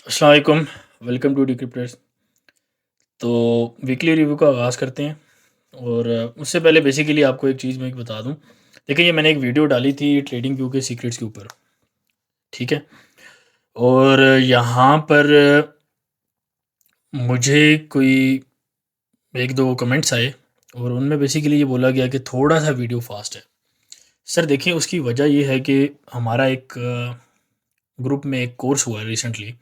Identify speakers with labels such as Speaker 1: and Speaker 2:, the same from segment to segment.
Speaker 1: अस्सलाम वालेकुम, welcome to डिक्रिप्टर्स। तो वीकली रिव्यू का आगाज़ करते हैं और उससे पहले बेसिकली आपको एक चीज़ मैं एक बता दूं। देखिए, ये मैंने एक वीडियो डाली थी ट्रेडिंग व्यू के सीक्रेट्स के ऊपर, ठीक है? और यहाँ पर मुझे कोई एक दो कमेंट्स आए और उनमें बेसिकली ये बोला गया कि थोड़ा सा वीडियो फास्ट है। सर देखिए, उसकी वजह ये है कि हमारा एक ग्रुप में एक कोर्स हुआ है रिसेंटली।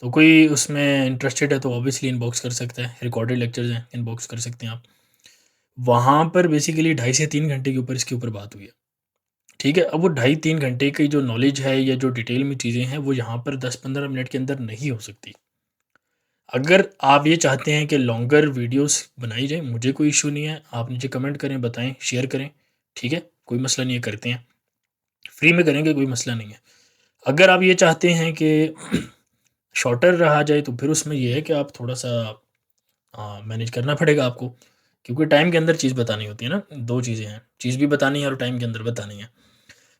Speaker 1: तो कोई उसमें इंटरेस्टेड है तो ऑब्वियसली इनबॉक्स कर सकता है। रिकॉर्डेड लेक्चर्स हैं, इनबॉक्स कर सकते हैं आप। वहाँ पर बेसिकली 2.5 से 3 घंटे के ऊपर इसके ऊपर बात हुई है, ठीक है? अब वो ढाई 3 घंटे की जो नॉलेज है या जो डिटेल में चीज़ें हैं, वो यहाँ पर 10-15 मिनट के अंदर नहीं हो सकती। अगर आप ये चाहते हैं कि लॉन्गर वीडियोस बनाई जाए, मुझे कोई इश्यू नहीं है। आप नीचे कमेंट करें, बताएँ, शेयर करें, ठीक है? कोई मसला नहीं है, करते हैं। फ्री में करेंगे, कोई मसला नहीं है। अगर आप ये चाहते हैं कि शॉर्टर रहा जाए, तो फिर उसमें ये है कि आप थोड़ा-सा मैनेज करना पड़ेगा आपको, क्योंकि टाइम के अंदर चीज़ बतानी होती है ना। 2 चीज़ें हैं, चीज़ भी बतानी है और टाइम के अंदर बतानी है।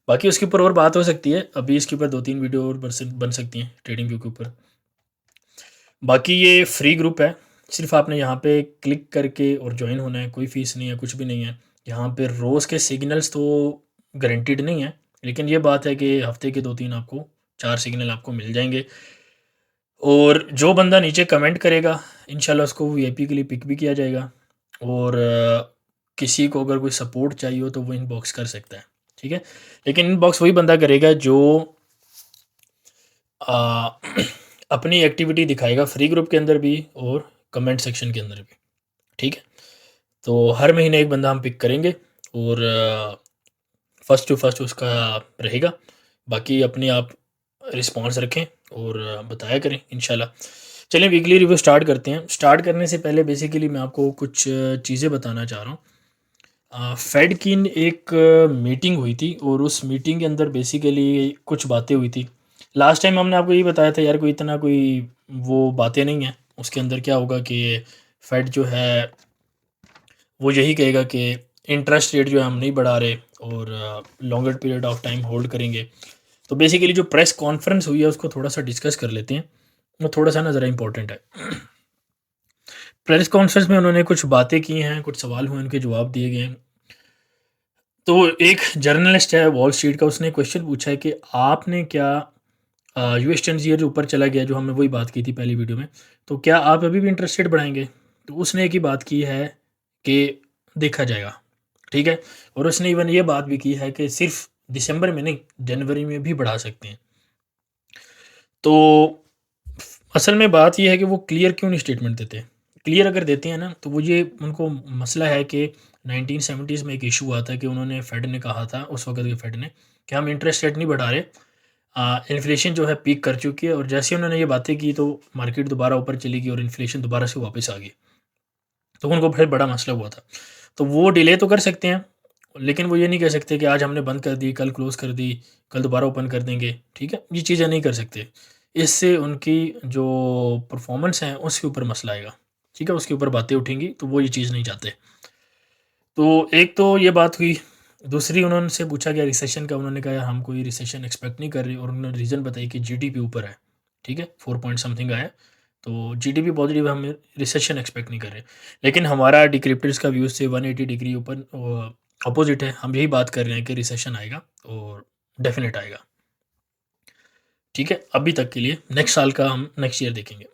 Speaker 1: बाकी उसके ऊपर और बात हो सकती है, अभी इसके ऊपर 2-3 वीडियो और बन सकती हैं ट्रेडिंग व्यू के ऊपर। बाकी ये फ्री ग्रुप है, सिर्फ़ आपने यहाँ पे क्लिक करके और जॉइन होना है, कोई फ़ीस नहीं है, कुछ भी नहीं है। यहाँ पे रोज़ के सिग्नल्स तो गारंटीड नहीं है, लेकिन ये बात है कि हफ़्ते के 2-3 आपको 4 सिग्नल आपको मिल जाएँगे। और जो बंदा नीचे कमेंट करेगा, इंशाल्लाह उसको वीआईपी के लिए पिक भी किया जाएगा। और किसी को अगर कोई सपोर्ट चाहिए हो तो वो इनबॉक्स कर सकता है, ठीक है? लेकिन इनबॉक्स वही बंदा करेगा जो अ, अपनी एक्टिविटी दिखाएगा फ्री ग्रुप के अंदर भी और कमेंट सेक्शन के अंदर भी, ठीक है? तो हर महीने एक बंदा हम पिक करेंगे और फर्स्ट टू फर्स्ट उसका रहेगा। बाकी अपने आप रिस्पॉन्स रखें और बताया करें इंशाल्लाह। चलिए वीकली रिव्यू स्टार्ट करते हैं। स्टार्ट करने से पहले बेसिकली मैं आपको कुछ चीज़ें बताना चाह रहा हूँ। फेड की एक मीटिंग हुई थी और उस मीटिंग के अंदर बेसिकली कुछ बातें हुई थी। लास्ट टाइम हमने आपको यही बताया था यार, कोई इतना कोई वो बातें नहीं हैं। उसके अंदर क्या होगा कि फेड जो है वो यही कहेगा कि इंटरेस्ट रेट जो है हम नहीं बढ़ा रहे और longer period of time hold करेंगे। तो बेसिकली जो प्रेस कॉन्फ्रेंस हुई है उसको थोड़ा सा डिस्कस कर लेते हैं। वो थोड़ा सा ना ज़रा इंपॉर्टेंट है। प्रेस कॉन्फ्रेंस में उन्होंने कुछ बातें की हैं, कुछ सवाल हुए, उनके जवाब दिए गए हैं। तो एक जर्नलिस्ट है वॉल स्ट्रीट का, उसने क्वेश्चन पूछा है कि आपने क्या यूएस 10 ईयर ऊपर चला गया, जो हमने वही बात की थी पहली वीडियो में, तो क्या आप अभी भी इंटरेस्ट रेट बढ़ाएंगे? तो उसने एक ही बात की है कि देखा जाएगा, ठीक है? और उसने इवन ये बात भी की है कि सिर्फ दिसंबर में नहीं, जनवरी में भी बढ़ा सकते हैं। तो असल में बात ये है कि वो क्लियर क्यों नहीं स्टेटमेंट देते? क्लियर अगर देते हैं ना, तो वो ये उनको मसला है कि 1970s में एक इशू हुआ था कि उन्होंने फेड ने कहा था, उस वक़्त के फेड ने, कि हम इंटरेस्ट रेट नहीं बढ़ा रहे। इन्फ्लेशन जो है पीक कर चुकी है। और जैसे ही उन्होंने ये बातें की तो मार्केट दोबारा ऊपर चली गई और इन्फ्लेशन दोबारा से वापस आ गई। तो उनको फिर बड़ा मसला हुआ था। तो वो डिले तो कर सकते हैं, लेकिन वो ये नहीं कह सकते कि आज हमने बंद कर दी, कल क्लोज़ कर दी, कल दोबारा ओपन कर देंगे, ठीक है? ये चीज़ें नहीं कर सकते। इससे उनकी जो परफ़ॉर्मेंस है उसके ऊपर मसला आएगा, ठीक है? उसके ऊपर बातें उठेंगी, तो वो ये चीज़ नहीं चाहते। तो एक तो ये बात हुई। दूसरी, उन्होंने पूछा गया रिसेशन का, उन्होंने कहा हम कोई रिसेशन एक्सपेक्ट नहीं कर रहे और उन्होंने रीज़न बताई कि जीडीपी ऊपर है, ठीक है? 4 पॉइंट समथिंग आया, तो जीडीपी पॉजिटिव है, हम रिसेशन एक्सपेक्ट नहीं कर रहे। लेकिन हमारा डिक्रिप्टर्स का व्यू से 180 डिग्री ऊपर अपोज़िट है, हम यही बात कर रहे हैं कि रिसेशन आएगा और डेफ़िनेट आएगा, ठीक है? अभी तक के लिए, नेक्स्ट साल का हम नेक्स्ट ईयर देखेंगे।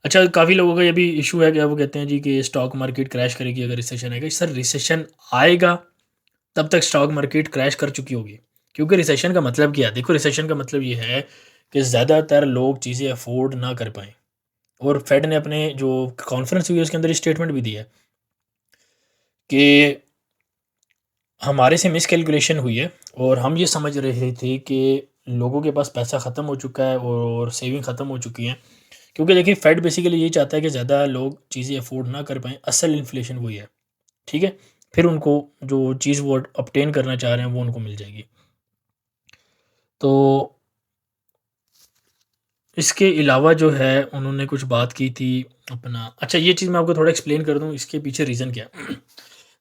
Speaker 1: अच्छा, काफ़ी लोगों का ये भी इशू है कि वो कहते हैं जी कि स्टॉक मार्केट क्रैश करेगी अगर रिसेशन आएगा। सर रिसेशन आएगा तब तक स्टॉक मार्केट क्रैश कर चुकी होगी। क्योंकि रिसेशन का मतलब क्या है? देखो, रिसेशन का मतलब ये है कि ज़्यादातर लोग चीज़ें अफ़ोर्ड ना कर पाएँ। और फेड ने अपने जो कॉन्फ्रेंस हुई है उसके अंदर स्टेटमेंट भी दिया है कि हमारे से मिसकैलकुलेशन हुई है और हम ये समझ रहे थे कि लोगों के पास पैसा ख़त्म हो चुका है और सेविंग ख़त्म हो चुकी हैं। क्योंकि देखिए, फेड बेसिकली यही चाहता है कि ज़्यादा लोग चीज़ें अफ़ोर्ड ना कर पाएँ, असल इन्फ्लेशन वही है, ठीक है? फिर उनको जो चीज़ वो ऑब्टेन करना चाह रहे हैं वो उनको मिल जाएगी। तो इसके अलावा जो है उन्होंने कुछ बात की थी अपना। अच्छा, ये चीज़ मैं आपको थोड़ा एक्सप्लेन कर दूँ, इसके पीछे रीज़न क्या है।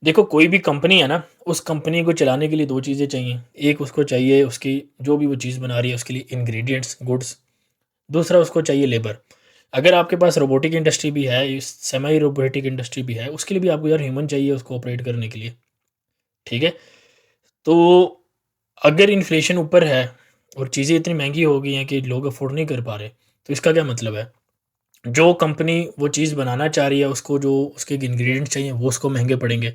Speaker 1: देखो, कोई भी कंपनी है ना, उस कंपनी को चलाने के लिए 2 चीज़ें चाहिए। एक, उसको चाहिए उसकी जो भी वो चीज़ बना रही है उसके लिए इंग्रीडिएंट्स, गुड्स। दूसरा उसको चाहिए लेबर। अगर आपके पास रोबोटिक इंडस्ट्री भी है, सेमी रोबोटिक इंडस्ट्री भी है, उसके लिए भी आपको यार ह्यूमन चाहिए उसको ऑपरेट करने के लिए, ठीक है? तो अगर इन्फ्लेशन ऊपर है और चीज़ें इतनी महंगी हो गई हैं कि लोग अफोर्ड नहीं कर पा रहे, तो इसका क्या मतलब है? जो कंपनी वो चीज़ बनाना चाह रही है, उसको जो उसके इंग्रेडिएंट्स चाहिए वो उसको महंगे पड़ेंगे,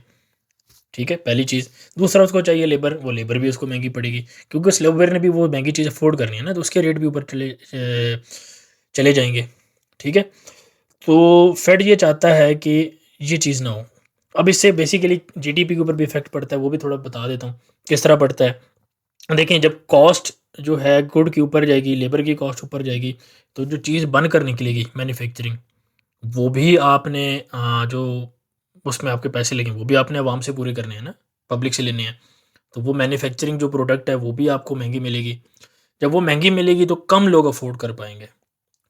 Speaker 1: ठीक है, पहली चीज़। दूसरा उसको चाहिए लेबर, वो लेबर भी उसको महंगी पड़ेगी, क्योंकि उस लेबर ने भी वो महंगी चीज़ अफोर्ड करनी है ना, तो उसके रेट भी ऊपर चले जाएंगे, ठीक है? तो फेड ये चाहता है कि ये चीज़ ना हो। अब इससे बेसिकली जीडीपी के ऊपर भी इफेक्ट पड़ता है, वो भी थोड़ा बता देता हूँ किस तरह पड़ता है। देखें, जब कॉस्ट जो है गुड की ऊपर जाएगी, लेबर की कॉस्ट ऊपर जाएगी, तो जो चीज़ बन कर निकलेगी मैन्युफैक्चरिंग, वो भी आपने जो उसमें आपके पैसे लगे वो भी आपने आवाम से पूरे करने हैं ना, पब्लिक से लेने हैं। तो वो मैन्युफैक्चरिंग जो प्रोडक्ट है वो भी आपको महंगी मिलेगी। जब वो महंगी मिलेगी तो कम लोग अफोर्ड कर पाएंगे,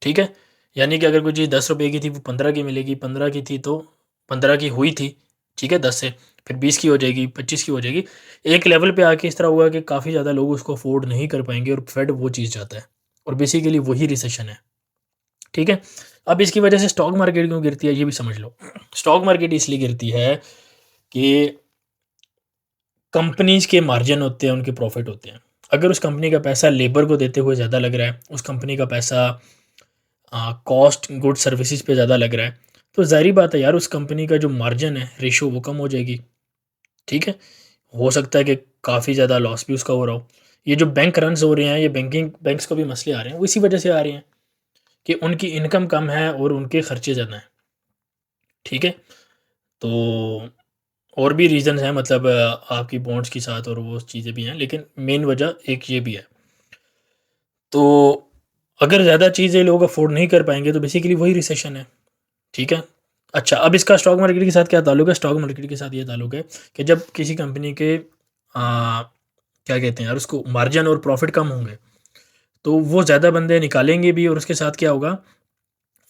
Speaker 1: ठीक है? यानी कि अगर कोई चीज़ 10 रुपये की थी वो 15 की मिलेगी, 15 की थी तो 15 की हुई थी, ठीक है, 10 से फिर 20 की हो जाएगी, 25 की हो जाएगी। एक लेवल पे आके इस तरह हुआ कि काफ़ी ज़्यादा लोग उसको अफोर्ड नहीं कर पाएंगे और फेड वो चीज़ चाहता है, और बेसिकली वही रिसेशन है, ठीक है? अब इसकी वजह से स्टॉक मार्केट क्यों गिरती है ये भी समझ लो। स्टॉक मार्केट इसलिए गिरती है कि कंपनीज़ के मार्जिन होते हैं, उनके प्रॉफिट होते हैं। अगर उस कंपनी का पैसा लेबर को देते हुए ज़्यादा लग रहा है, उस कंपनी का पैसा कॉस्ट गुड सर्विसेज पे ज़्यादा लग रहा है, तो ज़ाहिर बात है यार उस कंपनी का जो मार्जिन है रेशो वो कम हो जाएगी, ठीक है? हो सकता है कि काफ़ी ज़्यादा लॉस भी उसका हो रहा हो। ये जो बैंक रन्स हो रहे हैं, ये बैंक्स को भी मसले आ रहे हैं, वो इसी वजह से आ रहे हैं कि उनकी इनकम कम है और उनके खर्चे ज़्यादा हैं, ठीक है? तो और भी रीज़न्स हैं, मतलब आपकी बॉन्ड्स के साथ और वो चीज़ें भी हैं, लेकिन मेन वजह एक ये भी है। तो अगर ज़्यादा चीज़ें लोग अफ़ोर्ड नहीं कर पाएँगे तो बेसिकली वही रिसेशन है, ठीक है? अच्छा, अब इसका स्टॉक मार्केट के साथ क्या ताल्लुक है? स्टॉक मार्केट के साथ ये ताल्लुक है कि जब किसी कंपनी के क्या कहते हैं यार उसको, मार्जिन और प्रॉफिट कम होंगे, तो वो ज़्यादा बंदे निकालेंगे भी, और उसके साथ क्या होगा,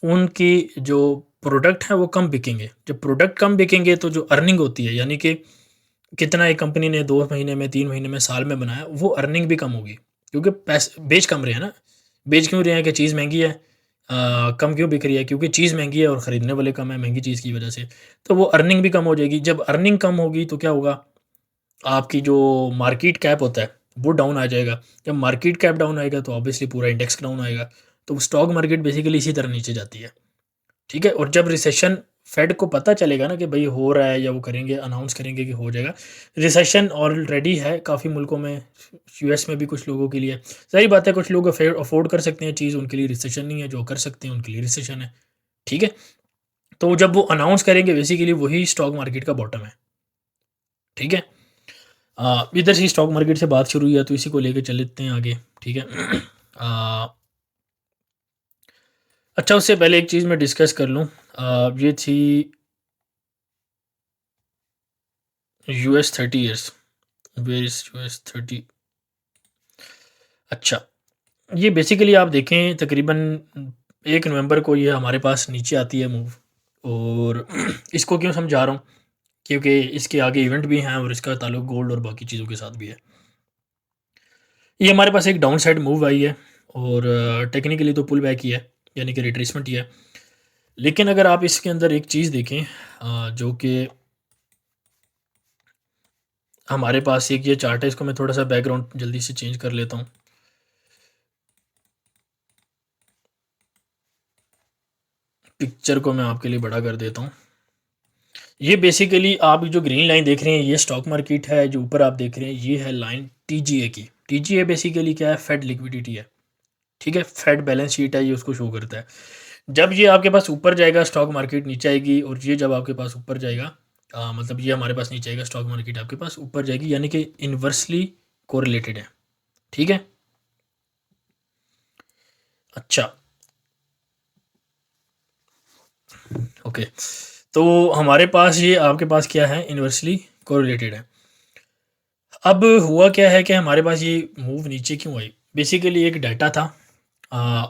Speaker 1: उनकी जो प्रोडक्ट है वो कम बिकेंगे। जब प्रोडक्ट कम बिकेंगे तो जो अर्निंग होती है, यानी कि कितना एक कंपनी ने 2 महीने में, 3 महीने में, साल में बनाया, वो अर्निंग भी कम होगी, क्योंकि पैसे बेच कम रहे हैं ना। बेच क्यों रहे हैं कि चीज़ महँगी है, कम क्यों बिक रही है? क्योंकि चीज़ महँगी है और ख़रीदने वाले कम है महँगी चीज़ की वजह से, तो वो अर्निंग भी कम हो जाएगी। जब अर्निंग कम होगी तो क्या होगा, आपकी जो मार्केट कैप होता है, वो डाउन आ जाएगा। जब मार्केट कैप डाउन आएगा तो ऑब्वियसली पूरा इंडेक्स डाउन आएगा। तो स्टॉक मार्केट बेसिकली इसी तरह नीचे जाती है, ठीक है? और जब रिसेशन फेड को पता चलेगा ना कि भई हो रहा है, या वो करेंगे, अनाउंस करेंगे कि हो जाएगा। रिसेशन ऑलरेडी है काफ़ी मुल्कों में, यूएस में भी कुछ लोगों के लिए। ज़ाहिर बात है कुछ लोग अफ़ोर्ड कर सकते हैं चीज़, उनके लिए रिसेशन नहीं है, जो कर सकते हैं उनके लिए रिसेशन है, ठीक है? तो जब वो अनाउंस करेंगे बेसिकली वही स्टॉक मार्केट का बॉटम है, ठीक है? इधर से स्टॉक मार्केट से बात शुरू हुई है तो इसी को लेके चल लेते हैं आगे, ठीक है? अ, अच्छा, उससे पहले एक चीज़ मैं डिस्कस कर लूँ, ये थी US 30 years, where is US 30। अच्छा, ये बेसिकली आप देखें तकरीबन 1 नवंबर को ये हमारे पास नीचे आती है मूव, और इसको क्यों समझा रहा हूँ, क्योंकि इसके आगे इवेंट भी हैं और इसका ताल्लुक गोल्ड और बाकी चीज़ों के साथ भी है। ये हमारे पास एक डाउन साइड मूव आई है, और टेक्निकली तो पुल बैक ही है, यानी कि रिट्रेसमेंट ही है। लेकिन अगर आप इसके अंदर एक चीज़ देखें, जो कि हमारे पास एक ये चार्ट है, इसको मैं थोड़ा-सा बैकग्राउंड जल्दी से चेंज कर लेता हूँ। पिक्चर को मैं आपके लिए बड़ा कर देता हूँ। ये बेसिकली आप जो ग्रीन लाइन देख रहे हैं ये स्टॉक मार्केट है, जो ऊपर आप देख रहे हैं ये है लाइन टीजीए की। टीजीए बेसिकली क्या है, फेड लिक्विडिटी है, ठीक है? फेड बैलेंस शीट है, ये उसको शो करता है। जब ये आपके पास ऊपर जाएगा स्टॉक मार्केट नीचे आएगी, और ये जब आपके पास ऊपर जाएगा, मतलब ये हमारे पास नीचे आएगा स्टॉक मार्केट आपके पास ऊपर जाएगी, यानी कि इन्वर्सली कोरिलेटेड है, ठीक है? अच्छा, ओके। तो हमारे पास ये आपके पास क्या है, इन्वर्सली कोरिलेटेड है। अब हुआ क्या है कि हमारे पास ये मूव नीचे क्यों आई? बेसिकली एक डाटा था,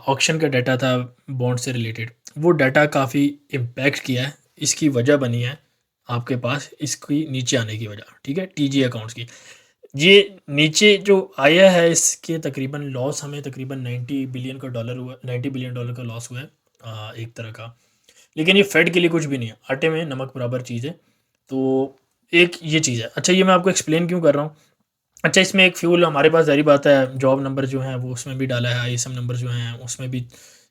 Speaker 1: ऑक्शन का डाटा था बॉन्ड से रिलेटेड। वो डाटा काफ़ी इम्पैक्ट किया है, इसकी वजह बनी है आपके पास इसकी नीचे आने की वजह, ठीक है? टीजी अकाउंट्स की। ये नीचे जो आया है इसके तकरीबन लॉस हमें तकरीबन 90 बिलियन का डॉलर हुआ, 90 बिलियन डॉलर का लॉस हुआ है एक तरह का। लेकिन ये फेड के लिए कुछ भी नहीं है, आटे में नमक बराबर चीज़ है। तो एक ये चीज़ है। अच्छा, ये मैं आपको एक्सप्लेन क्यों कर रहा हूँ। अच्छा, इसमें एक फ्यूल हमारे पास ज़ाहिर बात है, जॉब नंबर जो है वो उसमें भी डाला है, आईएसएम नंबर जो हैं उसमें भी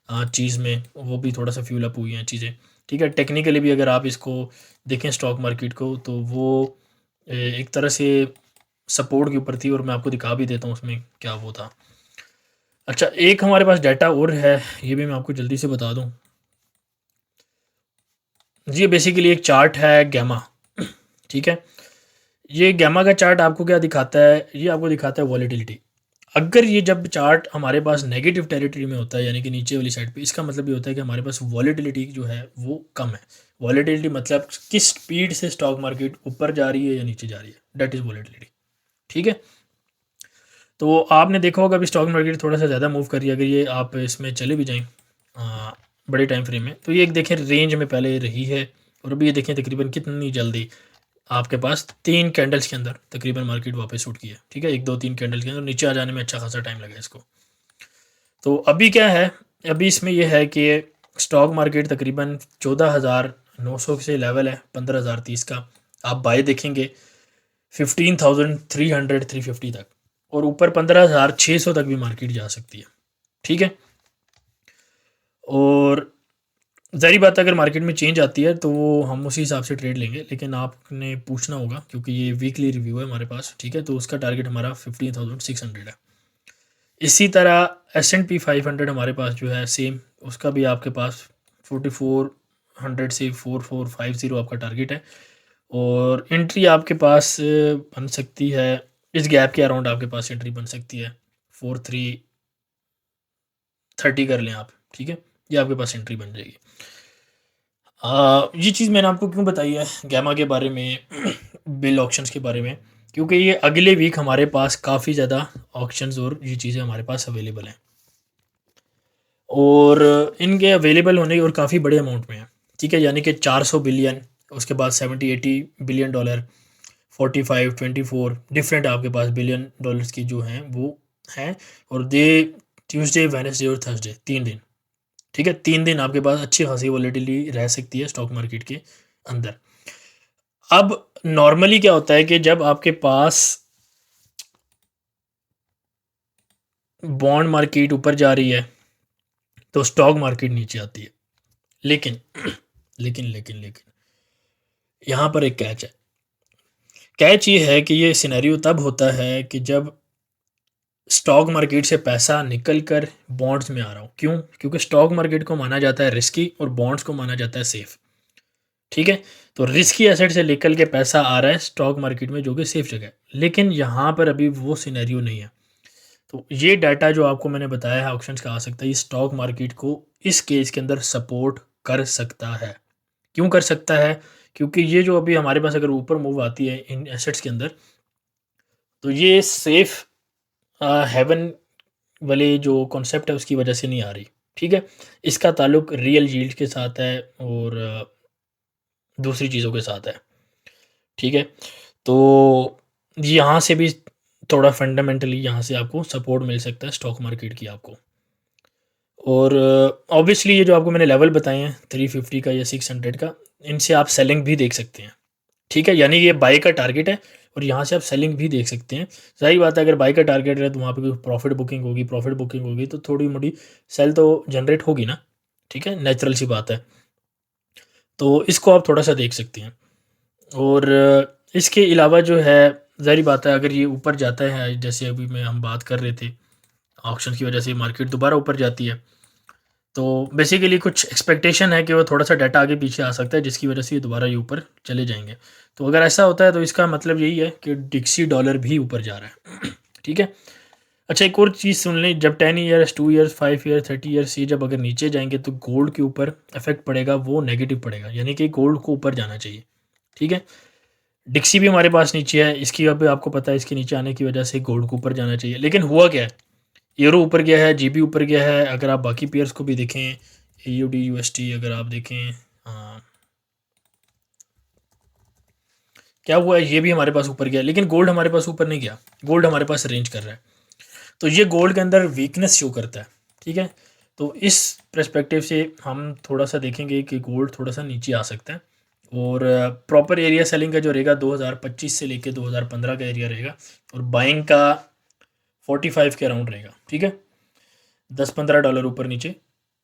Speaker 1: चीज़ में वो भी थोड़ा सा फ्यूल अप हुई हैं चीज़ें। ठीक है, टेक्निकली भी अगर आप इसको देखें स्टॉक मार्केट को, तो वो एक तरह से सपोर्ट के ऊपर थी, और मैं आपको दिखा भी देता हूँ उसमें क्या वो था। अच्छा, एक हमारे पास डाटा और है, ये भी मैं आपको जल्दी से बता दूँ। जी, बेसिकली एक चार्ट है गैमा। ठीक है, ये गैमा का चार्ट आपको क्या दिखाता है, ये आपको दिखाता है वॉलेटिलिटी। अगर ये जब चार्ट हमारे पास नेगेटिव टेरिटरी में होता है, यानी कि नीचे वाली साइड पे, इसका मतलब ये होता है कि हमारे पास वॉलेटिलिटी जो है वो कम है। वॉलेटिलिटी मतलब किस स्पीड से स्टॉक मार्केट ऊपर जा रही है या नीचे जा रही है, दैट इज़ वॉलेटिलिटी। ठीक है, तो आपने देखा होगा अभी स्टॉक मार्केट थोड़ा सा ज़्यादा मूव कर रही है। अगर ये आप इसमें चले भी जाएँ बड़े टाइम फ्रेम में, तो ये एक देखें रेंज में पहले रही है, और अभी ये देखें तकरीबन कितनी जल्दी आपके पास 3 कैंडल्स के अंदर तकरीबन मार्केट वापस उठ गई है। ठीक है, 1 2 3 कैंडल्स के अंदर नीचे आ जाने में अच्छा खासा टाइम लगा इसको। तो अभी क्या है, अभी इसमें यह है कि स्टॉक मार्केट तकरीबन 14,900 से लेवल है 15,030 का। आप बाय देखेंगे 15,300 350 तक, और ऊपर 15,600 तक भी मार्केट जा सकती है। ठीक है, और ज़ाहिर बात है अगर मार्केट में चेंज आती है तो वो हम उसी हिसाब से ट्रेड लेंगे, लेकिन आपने पूछना होगा क्योंकि ये वीकली रिव्यू है हमारे पास। ठीक है, तो उसका टारगेट हमारा 15,600 है। इसी तरह S&P 500 हमारे पास जो है सेम, उसका भी आपके पास 4400 से 4450 आपका टारगेट है, और एंट्री आपके पास बन सकती है इस गैप के अराउंड, आपके पास एंट्री बन सकती है 4330 कर लें आप। ठीक है, ये आपके पास एंट्री बन जाएगी। ये चीज़ मैंने आपको क्यों बताई है गैमा के बारे में, बिल ऑक्शंस के बारे में, क्योंकि ये अगले वीक हमारे पास काफ़ी ज़्यादा ऑक्शंस और ये चीज़ें हमारे पास अवेलेबल हैं, और इनके अवेलेबल होने और काफ़ी बड़े अमाउंट में है। ठीक है, यानी कि 400 बिलियन, उसके बाद 70-80 बिलियन डॉलर, 45-24 डिफरेंट आपके पास बिलियन डॉलर्स की जो हैं वो हैं, और दे ट्यूसडे वेडनेसडे और थर्सडे 3 दिन। ठीक है, 3 दिन आपके पास अच्छी खासी वॉलेटिलिटी रह सकती है स्टॉक मार्केट के अंदर। अब नॉर्मली क्या होता है कि जब आपके पास बॉन्ड मार्केट ऊपर जा रही है तो स्टॉक मार्केट नीचे आती है। लेकिन लेकिन लेकिन लेकिन यहाँ पर एक कैच है। कैच ये है कि ये सिनेरियो तब होता है कि जब स्टॉक मार्केट से पैसा निकल कर बॉन्ड्स में आ रहा हो। क्यों? क्योंकि स्टॉक मार्केट को माना जाता है रिस्की और बॉन्ड्स को माना जाता है सेफ। ठीक है, तो रिस्की एसेट से निकल के पैसा आ रहा है स्टॉक मार्केट में, जो कि सेफ जगह है। लेकिन यहाँ पर अभी वो सिनेरियो नहीं है। तो ये डाटा जो आपको मैंने बताया है ऑप्शंस का आ सकता है, ये स्टॉक मार्केट को इस केस के अंदर सपोर्ट कर सकता है। क्यों कर सकता है? क्योंकि ये जो अभी हमारे पास अगर ऊपर मूव आती है इन एसेट्स के अंदर, तो ये सेफ हेवन वाले जो कॉन्सेप्ट है उसकी वजह से नहीं आ रही। ठीक है, इसका ताल्लुक रियल यील्ड के साथ है और दूसरी चीज़ों के साथ है। ठीक है, तो यहाँ से भी थोड़ा फंडामेंटली यहाँ से आपको सपोर्ट मिल सकता है स्टॉक मार्केट की आपको। और ऑब्वियसली ये जो आपको मैंने लेवल बताए हैं 350 का या 600 का, इनसे आप सेलिंग भी देख सकते हैं। ठीक है, यानी ये बाई का टारगेट है और यहाँ से आप सेलिंग भी देख सकते हैं। ज़ाहिर बात है अगर बाई का टारगेट है तो वहाँ पे कोई प्रॉफिट बुकिंग होगी तो थोड़ी मोटी सेल तो जनरेट होगी ना। ठीक है, नेचुरल सी बात है। तो इसको आप थोड़ा सा देख सकते हैं। और इसके अलावा जो है ज़ाहिर बात है अगर ये ऊपर जाता है, जैसे अभी मैं हम बात कर रहे थे, ऑक्शन की वजह से मार्केट दोबारा ऊपर जाती है, तो बेसिकली कुछ एक्सपेक्टेशन है कि वो थोड़ा सा डाटा आगे पीछे आ सकता है जिसकी वजह से ये दोबारा ये ऊपर चले जाएंगे। तो अगर ऐसा होता है तो इसका मतलब यही है कि डिक्सी डॉलर भी ऊपर जा रहा है। ठीक है, अच्छा एक और चीज़ सुन लें, जब 10 ईयर्स 2 ईयर्स 5 ईयर्स 30 ईयर्स ये जब अगर नीचे जाएंगे तो गोल्ड के ऊपर इफेक्ट पड़ेगा, वो नेगेटिव पड़ेगा, यानी कि गोल्ड को ऊपर जाना चाहिए। ठीक है, डिक्सी भी हमारे पास नीचे है, इसकी अब आपको पता है इसके नीचे आने की वजह से गोल्ड को ऊपर जाना चाहिए, लेकिन हुआ क्या है, यूरो ऊपर गया है, जीबी ऊपर गया है। अगर आप बाकी पेयर्स को भी देखें, एयूडी यूएसटी अगर आप देखें, क्या हुआ है, ये भी हमारे पास ऊपर गया, लेकिन गोल्ड हमारे पास ऊपर नहीं गया, गोल्ड हमारे पास रेंज कर रहा है। तो ये गोल्ड के अंदर वीकनेस शो करता है, ठीक है। तो इस पर्सपेक्टिव से हम थोड़ा सा देखेंगे कि गोल्ड थोड़ा सा नीचे आ सकता है, और प्रॉपर एरिया सेलिंग का जो रहेगा 2025 से लेके 2015 का एरिया रहेगा, और बाइंग का 45 के अराउंड रहेगा, ठीक है। 10-15 डॉलर ऊपर नीचे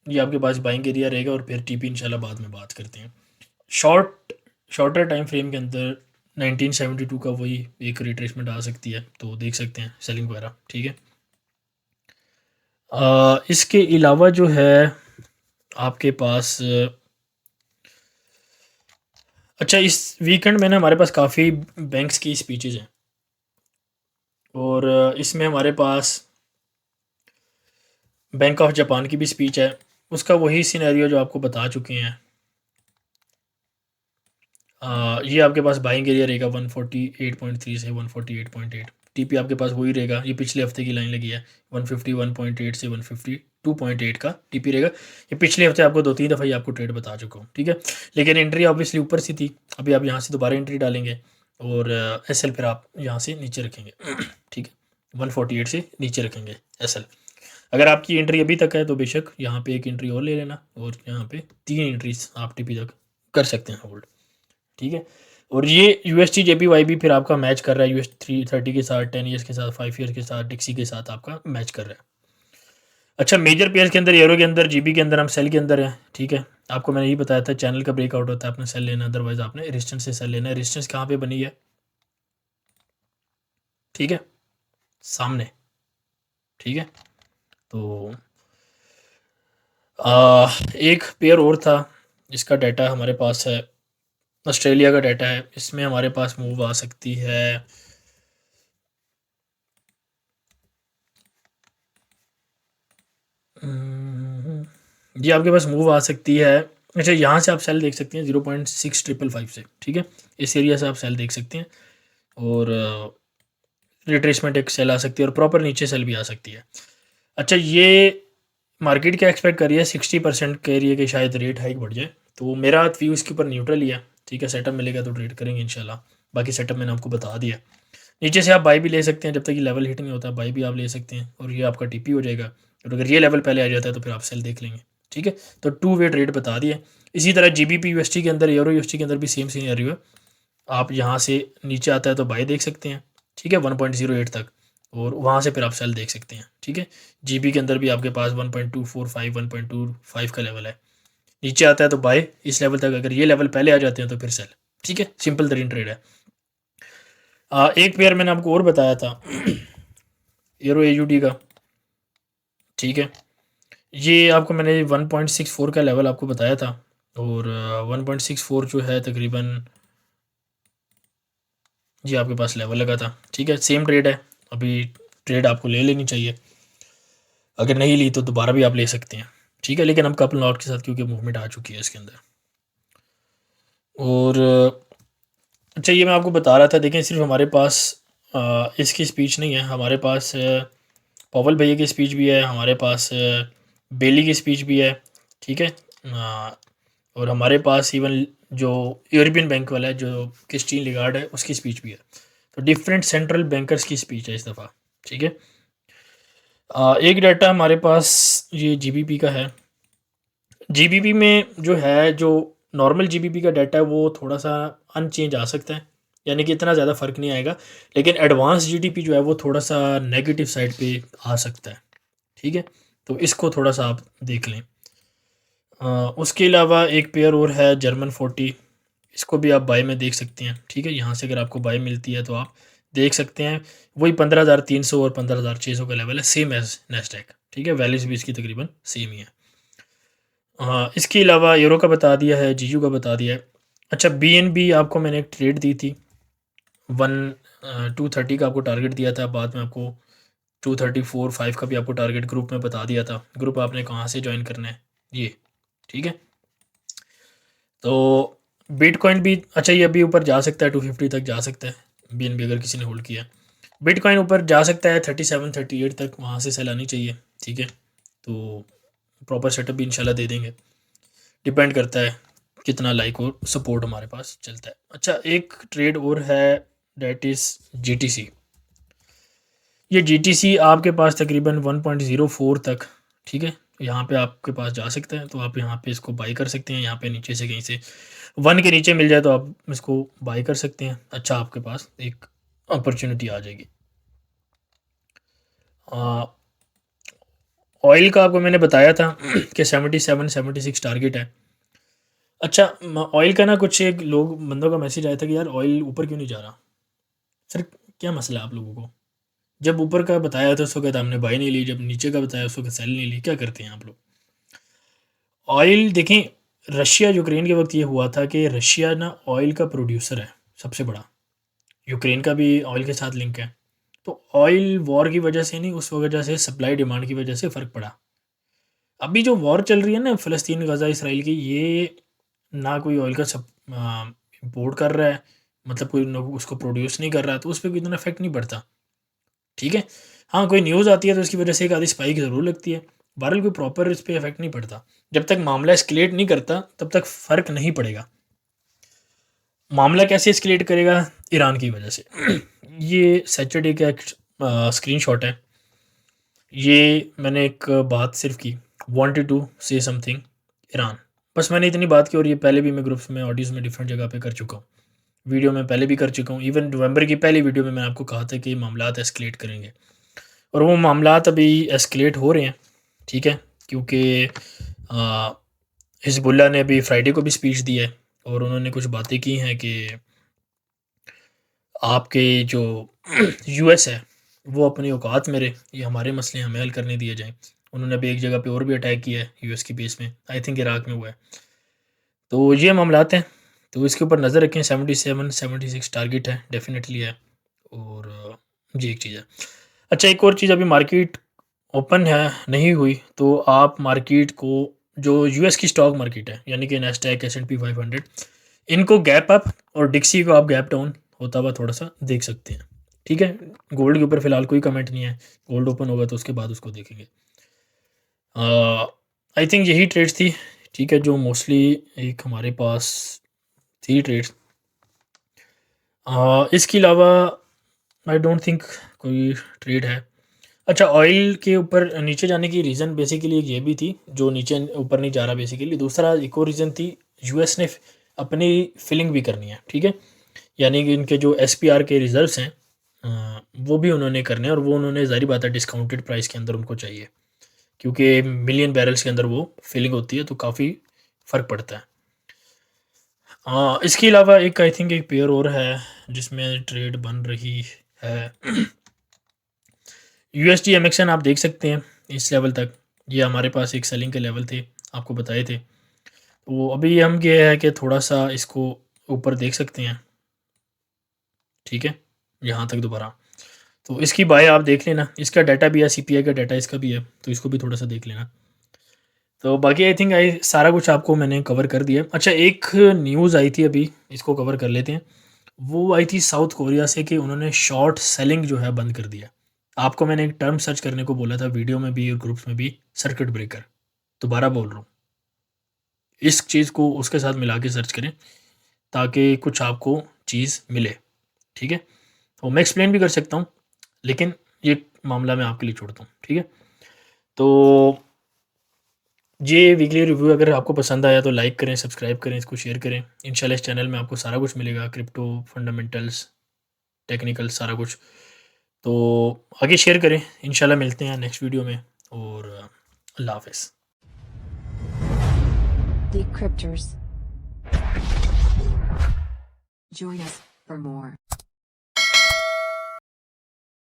Speaker 1: ये आपके पास बाइंग एरिया रहेगा, और फिर टीपी इंशाल्लाह बाद में बात करते हैं। शॉर्टर टाइम फ्रेम के अंदर 1972 का वही एक रिट्रेसमेंट आ सकती है, तो देख सकते हैं सेलिंग वगैरह, ठीक है। इसके अलावा जो है आपके पास अच्छा, इस वीकेंड में ना हमारे पास काफ़ी बैंक्स की स्पीचेज़ हैं, और इसमें हमारे पास बैंक ऑफ जापान की भी स्पीच है, उसका वही सिनेरियो जो आपको बता चुके हैं। ये आपके पास बाइंग एरिया रहेगा 148.3 से 148.8, टीपी आपके पास वही रहेगा, ये पिछले हफ्ते की लाइन लगी है 151.8 से 152.8 का टीपी रहेगा। ये पिछले हफ्ते आपको 2-3 दफ़ा ही आपको ट्रेड बता चुका हूँ, ठीक है। लेकिन एंट्री ऑब्वियसली ऊपर सी थी, अभी आप यहाँ से दोबारा एंट्री डालेंगे, और एसएल फिर आप यहाँ से नीचे रखेंगे, ठीक है। 148 से नीचे रखेंगे एसएल। अगर आपकी एंट्री अभी तक है तो बेशक यहाँ पे एक एंट्री और ले लेना, और यहाँ पे 3 एंट्रीज आप टीपी तक कर सकते हैं होल्ड, ठीक है। और ये यूएसटी जेपीवाईबी फिर आपका मैच कर रहा है यूएस 330 के साथ, 10 ईयर्स के साथ, 5 ईयर के साथ, डिक्सी के साथ आपका मैच कर रहा है। अच्छा, मेजर पेयर के अंदर, यूरो के अंदर, जीबी के अंदर हम सेल के अंदर हैं, ठीक है। आपको मैंने ये बताया था चैनल का ब्रेकआउट होता है, आपने सेल लेना, अदरवाइज आपने रेजिस्टेंस से सेल लेना है। रेजिस्टेंस कहाँ पे बनी है, ठीक है, सामने, ठीक है। तो एक पेयर और था जिसका डाटा हमारे पास है, ऑस्ट्रेलिया का डाटा है, इसमें हमारे पास मूव आ सकती है जी, आपके पास मूव आ सकती है। अच्छा, यहाँ से आप सेल देख सकते हैं 0.6555 से, ठीक है। इस एरिया से आप सेल देख सकते हैं, और रिट्रेसमेंट एक सेल आ सकती है, और प्रॉपर नीचे सेल भी आ सकती है। अच्छा, ये मार्केट क्या एक्सपेक्ट कर रही है, 60% कह रही है कि शायद रेट हाइक बढ़ जाए, तो मेरा व्यू इसके ऊपर न्यूट्रल ही है, ठीक है। सेटअप मिलेगा तो ट्रेड करेंगे इंशाल्लाह, बाकी सेटअप मैंने आपको बता दिया। नीचे से आप बाई भी ले सकते हैं, जब तक ये लेवल हिट नहीं होता बाई भी आप ले सकते हैं, और ये आपका टीपी हो जाएगा, और अगर ये लेवल पहले आ जाता है तो फिर आप सेल देख लेंगे, ठीक है। तो 2 वे ट्रेड बता दिए। इसी तरह जीबीपी यूएसटी के अंदर, यूरो यूएसटी के अंदर भी सेम सिनेरियो है। आप यहाँ से नीचे आता है तो बाई देख सकते हैं, ठीक है, 1.08 तक, और वहाँ से फिर आप सेल देख सकते हैं, ठीक है। जीबी के अंदर भी आपके पास 1.245 1.25 का लेवल है, नीचे आता है तो बाय इस लेवल तक, अगर ये लेवल पहले आ जाते हैं तो फिर सेल, ठीक है। सिंपल तरीन ट्रेड है। एक पेयर मैंने आपको और बताया था यूरो एयूडी का, ठीक है। ये आपको मैंने 1.64 का लेवल आपको बताया था, और 1.64 जो है तकरीबन जी आपके पास लेवल लगा था, ठीक है। सेम ट्रेड है, अभी ट्रेड आपको ले लेनी चाहिए, अगर नहीं ली तो दोबारा भी आप ले सकते हैं, ठीक है। लेकिन हम कपल लॉट के साथ, क्योंकि मूवमेंट आ चुकी है इसके अंदर। और अच्छा, ये मैं आपको बता रहा था, देखें सिर्फ हमारे पास इसकी स्पीच नहीं है, हमारे पास पवल भैया की स्पीच भी है, हमारे पास बेली की स्पीच भी है, ठीक है। और हमारे पास इवन जो यूरोपियन बैंक वाला है, जो क्रिस्टीन लिगार्ड है, उसकी स्पीच भी है। तो डिफरेंट सेंट्रल बैंकर्स की स्पीच है इस दफ़ा, ठीक है। एक डाटा हमारे पास ये जीबीपी का है। जीबीपी में जो है, जो नॉर्मल जीबीपी का डाटा है वो थोड़ा सा अनचेंज आ सकता है, यानी कि इतना ज़्यादा फ़र्क नहीं आएगा, लेकिन एडवांस जीडीपी जो है वो थोड़ा सा नेगेटिव साइड पे आ सकता है, ठीक है। तो इसको थोड़ा सा आप देख लें। उसके अलावा एक पेयर और है जर्मन 40, इसको भी आप बाय में देख सकते हैं, ठीक है। यहाँ से अगर आपको बाय मिलती है तो आप देख सकते हैं, वही 15,300 और 15,600 का लेवल है, सेम एज नेस्डैक, ठीक है। वैल्यूज भी इसकी तकरीबन सेम ही है। हाँ, इसके अलावा यूरो का बता दिया है, जीयू का बता दिया है। अच्छा, बीएनबी आपको मैंने एक ट्रेड दी थी, 230 का आपको टारगेट दिया था, बाद में आपको 234.5 का भी आपको टारगेट ग्रुप में बता दिया था। ग्रुप आपने कहाँ से ज्वाइन करना है, ये, ठीक है। तो बिटकॉइन भी, अच्छा ये अभी ऊपर जा सकता है, 250 तक जा सकता है बीएनबी, अगर किसी ने होल्ड किया। बिटकॉइन ऊपर जा सकता है 37-38 तक, वहाँ से सेल आनी चाहिए, ठीक है। तो प्रॉपर सेटअप भी इंशाल्लाह दे देंगे, डिपेंड करता है कितना लाइक और सपोर्ट हमारे पास चलता है। अच्छा, एक ट्रेड और है, डेट इज़ GTC। ये GTC आपके पास तकरीबन 1.04 तक, ठीक है, यहाँ पे आपके पास जा सकता है, तो आप यहाँ पे इसको बाई कर सकते हैं। यहाँ पे नीचे से कहीं से 1 के नीचे मिल जाए तो आप इसको बाई कर सकते हैं। अच्छा, आपके पास एक अपॉर्चुनिटी आ जाएगी। ऑयल का आपको मैंने बताया था कि 77-76 टारगेट है। अच्छा, ऑयल का ना कुछ एक लोग बंदों का मैसेज आया था कि यार ऑयल ऊपर क्यों नहीं जा रहा। सर, क्या मसला है आप लोगों को? जब ऊपर का बताया था उस वक्त हमने बाई नहीं ली, जब नीचे का बताया उस वक्त सेल नहीं ली। क्या करते हैं आप लोग? ऑयल देखें, रशिया यूक्रेन के वक्त ये हुआ था कि रशिया ना ऑयल का प्रोड्यूसर है सबसे बड़ा, यूक्रेन का भी ऑयल के साथ लिंक है। तो ऑयल वॉर की वजह से नहीं, उस वजह से सप्लाई डिमांड की वजह से फ़र्क पड़ा। अभी जो वॉर चल रही है ना फ़लस्तीन, गज़ा, इसराइल की, ये ना कोई ऑयल का सब इम्पोर्ट कर रहा है, मतलब कोई उसको प्रोड्यूस नहीं कर रहा, तो उस पर कोई इतना इफेक्ट नहीं पड़ता। ठीक है, हाँ, कोई न्यूज़ आती है तो उसकी वजह से एक आधी स्पाइक ज़रूर लगती है। बहरहाल कोई प्रॉपर इस पर इफेक्ट नहीं पड़ता। जब तक मामला एस्केलेट नहीं करता तब तक फ़र्क नहीं पड़ेगा। मामला कैसे एस्केलेट करेगा? ईरान की वजह से। ये सैटरडे का एक स्क्रीनशॉट है। ये मैंने एक बात सिर्फ की, wanted to say something Iran, बस मैंने इतनी बात की। और ये पहले भी मैं ग्रुप्स में, ऑडियोज़ में डिफरेंट जगह पे कर चुका हूँ, वीडियो में पहले भी कर चुका हूँ। इवन नवंबर की पहली वीडियो में मैंने आपको कहा था कि मामलात एस्केलेट करेंगे, और वो मामलात अभी एस्केलेट हो रहे हैं। ठीक है, क्योंकि हिजबुल्ला ने अभी फ्राइडे को भी स्पीच दी है और उन्होंने कुछ बातें की हैं कि आपके जो US है वो अपनी औकात में रहे, ये हमारे मसले हमें हल करने दिए जाएँ। उन्होंने अभी एक जगह पे और भी अटैक किया है US की बेस में, आई थिंक इराक में हुआ है। तो ये मामलात हैं, तो इसके ऊपर नज़र रखें। 77-76 टारगेट है, डेफ़िनेटली है। और ये एक चीज़ है। अच्छा, एक और चीज़, अभी मार्केट ओपन है, नहीं हुई, तो आप मार्केट को, जो US की स्टॉक मार्केट है, यानी कि नैस्डैक, S&P 500, इनको गैप अप और डिक्सी को आप गैप डाउन होता हुआ थोड़ा सा देख सकते हैं। ठीक है, गोल्ड के ऊपर फ़िलहाल कोई कमेंट नहीं है, गोल्ड ओपन होगा तो उसके बाद उसको देखेंगे। आई थिंक यही ट्रेड्स थी, ठीक है, जो मोस्टली एक हमारे पास थी ट्रेड्स। इसके अलावा आई डोंट थिंक कोई ट्रेड है। अच्छा, ऑयल के ऊपर नीचे जाने की रीज़न बेसिकली एक ये भी थी, जो नीचे ऊपर नहीं जा रहा बेसिकली। दूसरा एक और रीज़न थी, US ने अपनी फिलिंग भी करनी है। ठीक है, यानी कि इनके जो SPR के रिज़र्व्स हैं वो भी उन्होंने करने हैं, और वो उन्होंने, ज़ाहिर बात है, डिस्काउंटेड प्राइस के अंदर उनको चाहिए, क्योंकि मिलियन बैरल्स के अंदर वो फिलिंग होती है, तो काफ़ी फ़र्क पड़ता है। इसके अलावा एक, आई थिंक, एक पेयर और है जिसमें ट्रेड बन रही है। USD MXN आप देख सकते हैं इस लेवल तक, ये हमारे पास एक सेलिंग के लेवल थे, आपको बताए थे। तो अभी हम ये है कि थोड़ा सा इसको ऊपर देख सकते हैं। ठीक है, यहाँ तक दोबारा, तो इसकी बाय आप देख लेना। इसका डाटा भी है, CPI का डाटा इसका भी है, तो इसको भी थोड़ा सा देख लेना। तो बाकी आई थिंक सारा कुछ आपको मैंने कवर कर दिया। अच्छा, एक न्यूज़ आई थी अभी, इसको कवर कर लेते हैं। वो आई थी साउथ कोरिया से कि उन्होंने शॉर्ट सेलिंग जो है बंद कर दिया। आपको मैंने एक टर्म सर्च करने को बोला था वीडियो में भी और ग्रुप्स में भी, सर्किट ब्रेकर। दोबारा बोल रहा हूँ, इस चीज़ को उसके साथ मिला के सर्च करें ताकि कुछ आपको चीज़ मिले। ठीक है, तो मैं एक्सप्लेन भी कर सकता हूँ, लेकिन ये मामला मैं आपके लिए छोड़ता हूँ। ठीक है, तो ये वीकली रिव्यू अगर आपको पसंद आया तो लाइक करें, सब्सक्राइब करें, इसको शेयर करें। इंशाल्लाह इस चैनल में आपको सारा कुछ मिलेगा, क्रिप्टो फंडामेंटल्स, टेक्निकल, सारा कुछ। तो आगे शेयर करें। इंशाल्लाह मिलते हैं नेक्स्ट वीडियो में, और अल्लाह हाफ़िज़।
Speaker 2: Decryptors. Join us for more.